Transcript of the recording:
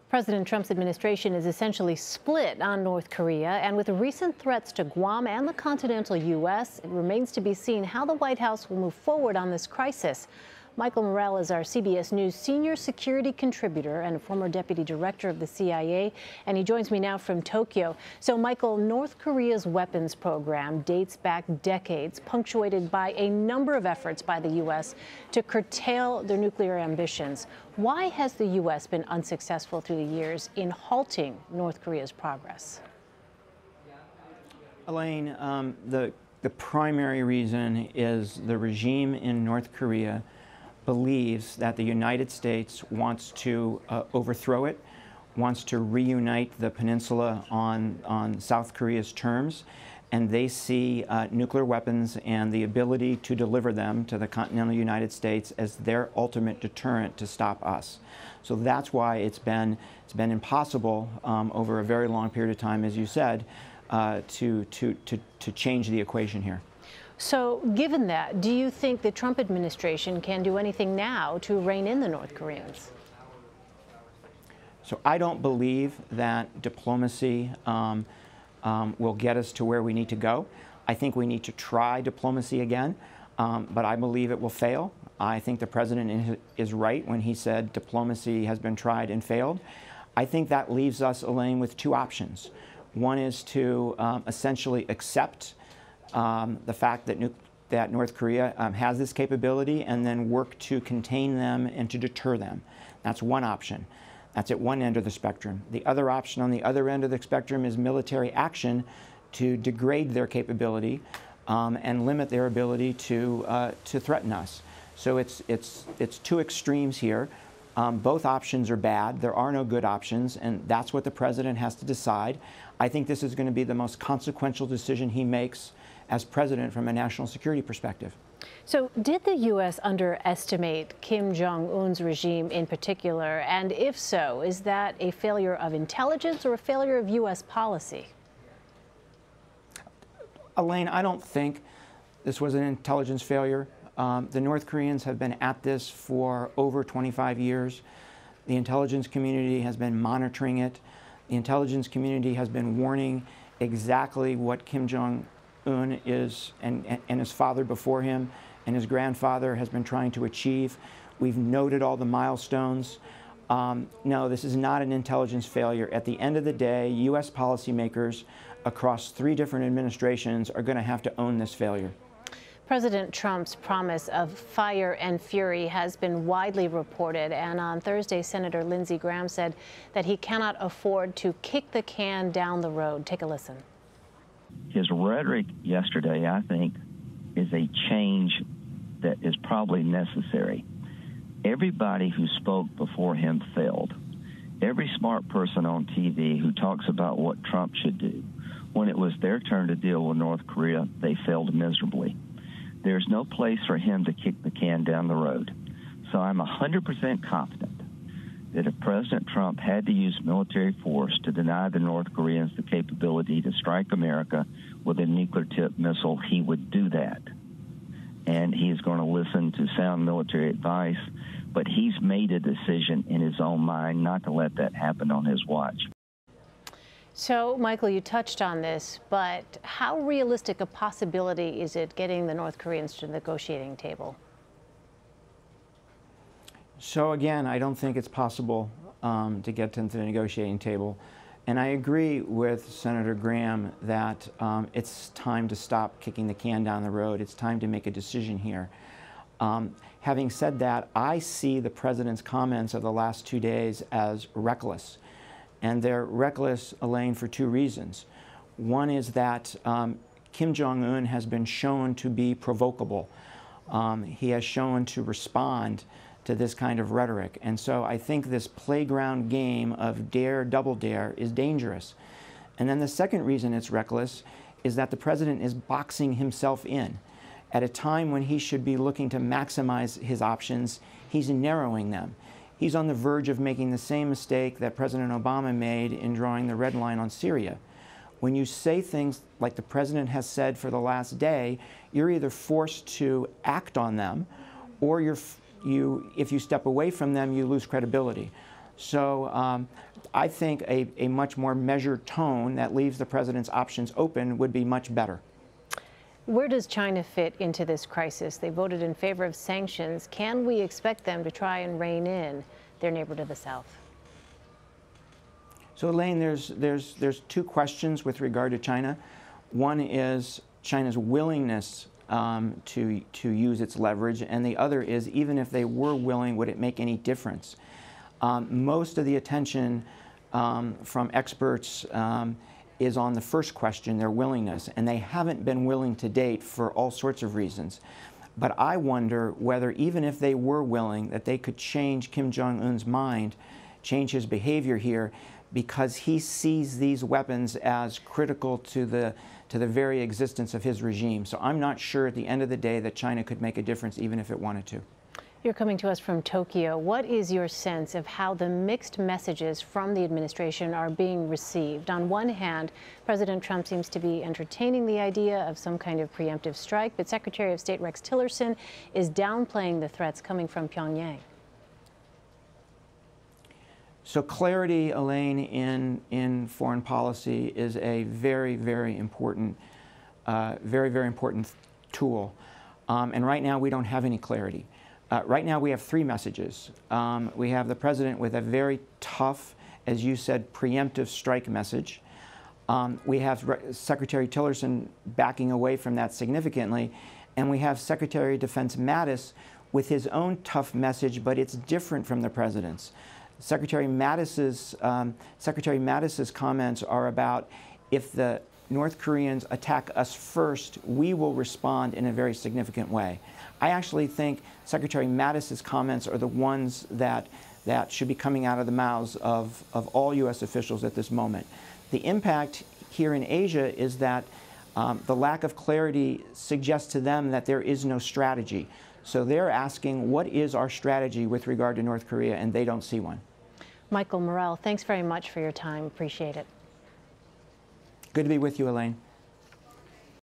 President Trump's administration is essentially split on North Korea, and with recent threats to Guam and the continental U.S., it remains to be seen how the White House will move forward on this crisis. Michael Morrell is our CBS News senior security contributor and a former deputy director of the CIA, and he joins me now from Tokyo. So, Michael, North Korea's weapons program dates back decades, punctuated by a number of efforts by the U.S. to curtail their nuclear ambitions. Why has the U.S. been unsuccessful through the years in halting North Korea's progress? Elaine, the primary reason is the regime in North Korea believes that the United States wants to overthrow it, wants to reunite the peninsula on South Korea's terms, and they see nuclear weapons and the ability to deliver them to the continental United States as their ultimate deterrent to stop us. So that's why it's been impossible over a very long period of time, as you said, to change the equation here. So, given that, do you think the Trump administration can do anything now to rein in the North Koreans? So I don't believe that diplomacy will get us to where we need to go. I think we need to try diplomacy again, but I believe it will fail. I think the president is right when he said diplomacy has been tried and failed. I think that leaves us, Elaine, with two options. One is to essentially accept the fact that North Korea has this capability and then work to contain them and to deter them. That's one option. That's at one end of the spectrum. The other option on the other end of the spectrum is military action to degrade their capability and limit their ability to threaten us. So it's two extremes here. Both options are bad. There are no good options, and that's what the president has to decide. I think this is going to be the most consequential decision he makes as president from a national security perspective. So did the U.S. underestimate Kim Jong-un's regime in particular? And if so, is that a failure of intelligence or a failure of U.S. policy? Elaine, I don't think this was an intelligence failure. The North Koreans have been at this for over 25 years. The intelligence community has been monitoring it. The intelligence community has been warning exactly what Kim Jong-un is and his father before him and his grandfather has been trying to achieve. We've noted all the milestones. No, this is not an intelligence failure. At the end of the day, U.S. policymakers across 3 different administrations are going to have to own this failure. President Trump's promise of fire and fury has been widely reported, and on Thursday, Senator Lindsey Graham said that he cannot afford to kick the can down the road. Take a listen. His rhetoric yesterday, I think, is a change that is probably necessary. Everybody who spoke before him failed. Every smart person on TV who talks about what Trump should do, when it was their turn to deal with North Korea, they failed miserably. There's no place for him to kick the can down the road. So I'm 100% confident that if President Trump had to use military force to deny the North Koreans the capability to strike America with a nuclear-tipped missile, he would do that. And he is going to listen to sound military advice, but he's made a decision in his own mind not to let that happen on his watch. So, Michael, you touched on this, but how realistic a possibility is it getting the North Koreans to the negotiating table? So again, I don't think it's possible to get to the negotiating table. And I agree with Senator Graham that it's time to stop kicking the can down the road. It's time to make a decision here. Having said that, I see the president's comments of the last 2 days as reckless. And they're reckless, Elaine, for 2 reasons. One is that Kim Jong-un has been shown to be provocable. He has shown to respond to this kind of rhetoric. And so I think this playground game of dare, double dare is dangerous. And then the second reason it's reckless is that the president is boxing himself in. At a time when he should be looking to maximize his options, he's narrowing them. He's on the verge of making the same mistake that President Obama made in drawing the red line on Syria. When you say things like the president has said for the last day, you're either forced to act on them or if you step away from them, you lose credibility. So I think a much more measured tone that leaves the president's options open would be much better. Where does China fit into this crisis? They voted in favor of sanctions. Can we expect them to try and rein in their neighbor to the south? So Elaine, there's two questions with regard to China. One is China's willingness to use its leverage, and the other is, even if they were willing, would it make any difference? Most of the attention from experts is on the first question, their willingness, and they haven't been willing to date for all sorts of reasons. But I wonder whether, even if they were willing, that they could change Kim Jong-un's mind, change his behavior here, because he sees these weapons as critical to the very existence of his regime. So I'm not sure at the end of the day that China could make a difference, even if it wanted to. You're coming to us from Tokyo. What is your sense of how the mixed messages from the administration are being received? On one hand, President Trump seems to be entertaining the idea of some kind of preemptive strike, but Secretary of State Rex Tillerson is downplaying the threats coming from Pyongyang. So clarity, Elaine, in foreign policy is a very, very important tool. And right now we don't have any clarity. Right now we have three messages. We have the president with a very tough, as you said, preemptive strike message. We have Secretary Tillerson backing away from that significantly. And we have Secretary of Defense Mattis with his own tough message, but it's different from the president's. Secretary Mattis's comments are about, if the North Koreans attack us first, we will respond in a very significant way. I actually think Secretary Mattis's comments are the ones that should be coming out of the mouths of all U.S. officials at this moment. The impact here in Asia is that the lack of clarity suggests to them that there is no strategy. So they're asking, what is our strategy with regard to North Korea, and they don't see one. Michael Morrell, thanks very much for your time. Appreciate it. Good to be with you, Elaine.